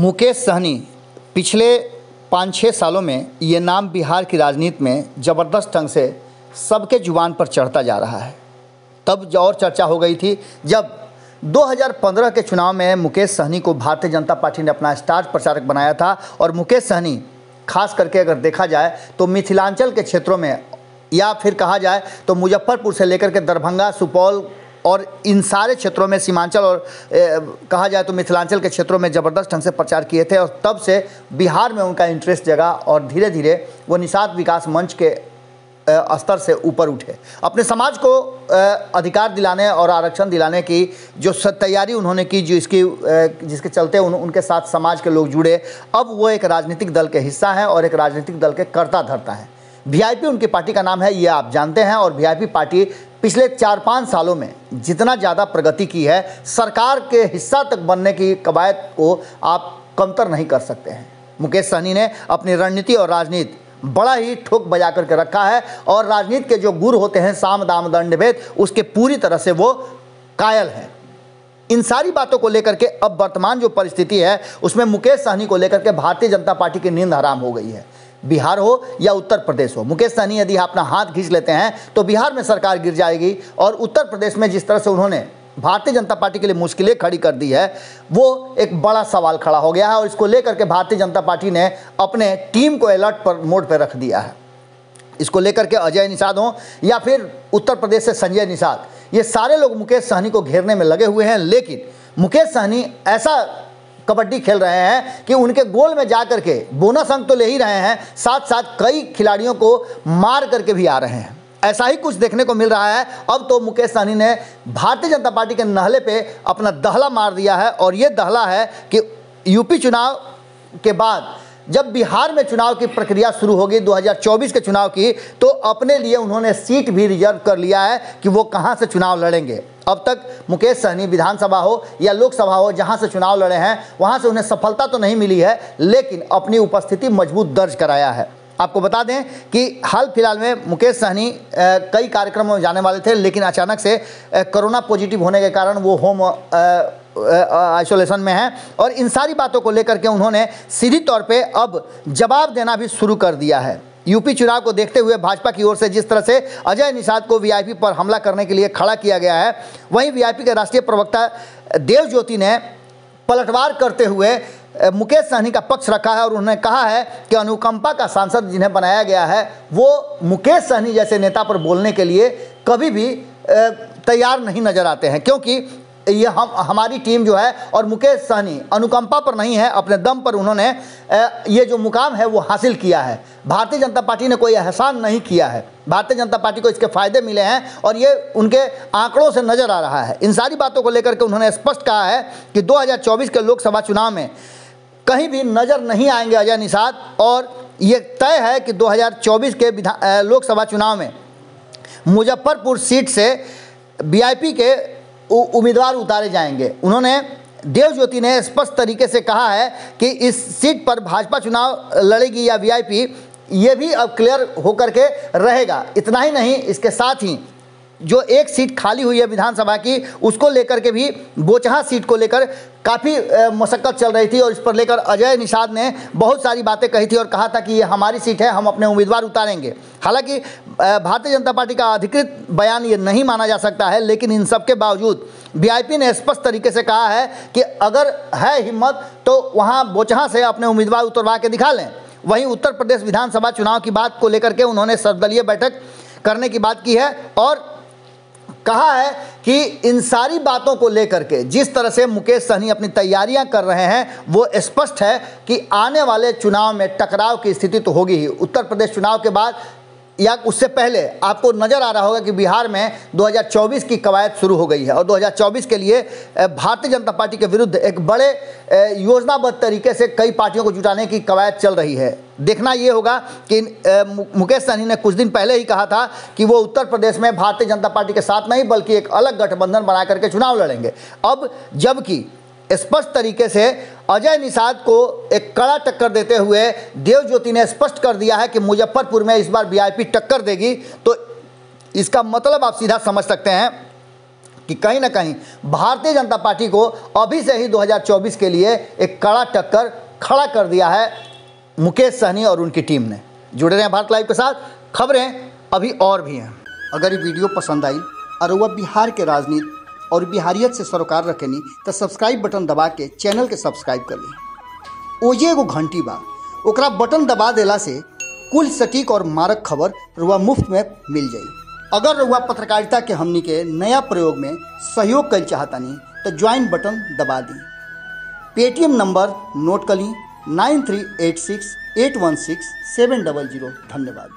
मुकेश सहनी पिछले 5-6 सालों में ये नाम बिहार की राजनीति में ज़बरदस्त ढंग से सबके जुबान पर चढ़ता जा रहा है। तब और चर्चा हो गई थी जब 2015 के चुनाव में मुकेश सहनी को भारतीय जनता पार्टी ने अपना स्टार प्रचारक बनाया था। और मुकेश सहनी खास करके अगर देखा जाए तो मिथिलांचल के क्षेत्रों में या फिर कहा जाए तो मुजफ्फरपुर से लेकर के दरभंगा, सुपौल और इन सारे क्षेत्रों में सीमांचल और कहा जाए तो मिथिलांचल के क्षेत्रों में ज़बरदस्त ढंग से प्रचार किए थे। और तब से बिहार में उनका इंटरेस्ट जगा और धीरे धीरे वो निषाद विकास मंच के स्तर से ऊपर उठे। अपने समाज को अधिकार दिलाने और आरक्षण दिलाने की जो तैयारी उन्होंने की, जिसके चलते उनके साथ समाज के लोग जुड़े। अब वो एक राजनीतिक दल के हिस्सा हैं और एक राजनीतिक दल के कर्ता धर्ता हैं। वीआईपी उनकी पार्टी का नाम है, ये आप जानते हैं। और वीआईपी पार्टी पिछले 4-5 सालों में जितना ज़्यादा प्रगति की है, सरकार के हिस्सा तक बनने की कवायद को आप कमतर नहीं कर सकते हैं। मुकेश सहनी ने अपनी रणनीति और राजनीति बड़ा ही ठोक बजा करके रखा है और राजनीति के जो गुर होते हैं साम दाम दंड भेद, उसके पूरी तरह से वो कायल हैं। इन सारी बातों को लेकर के अब वर्तमान जो परिस्थिति है उसमें मुकेश सहनी को लेकर के भारतीय जनता पार्टी की नींद हराम हो गई है। बिहार हो या उत्तर प्रदेश हो, मुकेश सहनी यदि अपना हाथ खींच लेते हैं तो बिहार में सरकार गिर जाएगी। और उत्तर प्रदेश में जिस तरह से उन्होंने भारतीय जनता पार्टी के लिए मुश्किलें खड़ी कर दी है, वो एक बड़ा सवाल खड़ा हो गया है। और इसको लेकर के भारतीय जनता पार्टी ने अपने टीम को अलर्ट पर मोड पर रख दिया है। इसको लेकर के अजय निषाद हो या फिर उत्तर प्रदेश से संजय निषाद, ये सारे लोग मुकेश सहनी को घेरने में लगे हुए हैं। लेकिन मुकेश सहनी ऐसा कबड्डी खेल रहे हैं कि उनके गोल में जा करके बोनस अंक तो ले ही रहे हैं, साथ साथ कई खिलाड़ियों को मार करके भी आ रहे हैं। ऐसा ही कुछ देखने को मिल रहा है। अब तो मुकेश सहनी ने भारतीय जनता पार्टी के नहले पे अपना दहला मार दिया है। और ये दहला है कि यूपी चुनाव के बाद जब बिहार में चुनाव की प्रक्रिया शुरू होगी 2024 के चुनाव की, तो अपने लिए उन्होंने सीट भी रिजर्व कर लिया है कि वो कहां से चुनाव लड़ेंगे। अब तक मुकेश सहनी विधानसभा हो या लोकसभा हो, जहां से चुनाव लड़े हैं वहां से उन्हें सफलता तो नहीं मिली है, लेकिन अपनी उपस्थिति मजबूत दर्ज कराया है। आपको बता दें कि हाल फिलहाल में मुकेश सहनी कई कार्यक्रमों में जाने वाले थे, लेकिन अचानक से कोरोना पॉजिटिव होने के कारण वो होम आइसोलेशन में हैं। और इन सारी बातों को लेकर के उन्होंने सीधी तौर पे अब जवाब देना भी शुरू कर दिया है। यूपी चुनाव को देखते हुए भाजपा की ओर से जिस तरह से अजय निषाद को वीआईपी पर हमला करने के लिए खड़ा किया गया है, वहीं वीआईपी के राष्ट्रीय प्रवक्ता देव ज्योति ने पलटवार करते हुए मुकेश सहनी का पक्ष रखा है। और उन्होंने कहा है कि अनुकंपा का सांसद जिन्हें बनाया गया है वो मुकेश सहनी जैसे नेता पर बोलने के लिए कभी भी तैयार नहीं नजर आते हैं, क्योंकि ये हमारी टीम जो है और मुकेश सहनी अनुकंपा पर नहीं है, अपने दम पर उन्होंने ये जो मुकाम है वो हासिल किया है। भारतीय जनता पार्टी ने कोई एहसान नहीं किया है, भारतीय जनता पार्टी को इसके फायदे मिले हैं और ये उनके आंकड़ों से नजर आ रहा है। इन सारी बातों को लेकर के उन्होंने स्पष्ट कहा है कि 2024 के लोकसभा चुनाव में कहीं भी नजर नहीं आएंगे अजय निषाद। और ये तय है कि 2024 के लोकसभा चुनाव में मुजफ्फरपुर सीट से वीआईपी के उम्मीदवार उतारे जाएंगे। उन्होंने देव ज्योति ने स्पष्ट तरीके से कहा है कि इस सीट पर भाजपा चुनाव लड़ेगी या वीआईपी, ये भी अब क्लियर होकर के रहेगा। इतना ही नहीं, इसके साथ ही जो एक सीट खाली हुई है विधानसभा की, उसको लेकर के भी बोचहा सीट को लेकर काफ़ी मशक्कत चल रही थी। और इस पर लेकर अजय निषाद ने बहुत सारी बातें कही थी और कहा था कि ये हमारी सीट है, हम अपने उम्मीदवार उतारेंगे। हालांकि भारतीय जनता पार्टी का अधिकृत बयान ये नहीं माना जा सकता है, लेकिन इन सब के बावजूद वीआईपी ने स्पष्ट तरीके से कहा है कि अगर है हिम्मत तो वहाँ बोचहा से अपने उम्मीदवार उतरवा के दिखा लें। वहीं उत्तर प्रदेश विधानसभा चुनाव की बात को लेकर के उन्होंने सर्वदलीय बैठक करने की बात की है और कहा है कि इन सारी बातों को लेकर के जिस तरह से मुकेश सहनी अपनी तैयारियां कर रहे हैं वो स्पष्ट है कि आने वाले चुनाव में टकराव की स्थिति तो होगी ही। उत्तर प्रदेश चुनाव के बाद या उससे पहले आपको नज़र आ रहा होगा कि बिहार में 2024 की कवायद शुरू हो गई है और 2024 के लिए भारतीय जनता पार्टी के विरुद्ध एक बड़े योजनाबद्ध तरीके से कई पार्टियों को जुटाने की कवायद चल रही है। देखना ये होगा कि मुकेश सहनी ने कुछ दिन पहले ही कहा था कि वो उत्तर प्रदेश में भारतीय जनता पार्टी के साथ नहीं बल्कि एक अलग गठबंधन बना करके चुनाव लड़ेंगे। अब जबकि स्पष्ट तरीके से अजय निषाद को एक कड़ा टक्कर देते हुए देव ज्योति ने स्पष्ट कर दिया है कि मुजफ्फरपुर में इस बार वीआईपी टक्कर देगी, तो इसका मतलब आप सीधा समझ सकते हैं कि कहीं ना कहीं भारतीय जनता पार्टी को अभी से ही 2024 के लिए एक कड़ा टक्कर खड़ा कर दिया है मुकेश सहनी और उनकी टीम ने। जुड़े रहें भारत लाइव के साथ, खबरें अभी और भी हैं। अगर ये वीडियो पसंद आई और वह बिहार के राजनीति और बिहारियत से सरोकार रखेनी तो सब्सक्राइब बटन दबा के चैनल के सब्सक्राइब कर ली। ओजे एगो घंटी बा, ओकरा बटन दबा देला से कुल सटीक और मारक खबर रुआ मुफ्त में मिल जाई। अगर रुआ पत्रकारिता के हमनी के नया प्रयोग में सहयोग कर चाहतानी तो ज्वाइन बटन दबा दी। पेटीएम नंबर नोट कर ली 9386816700। धन्यवाद।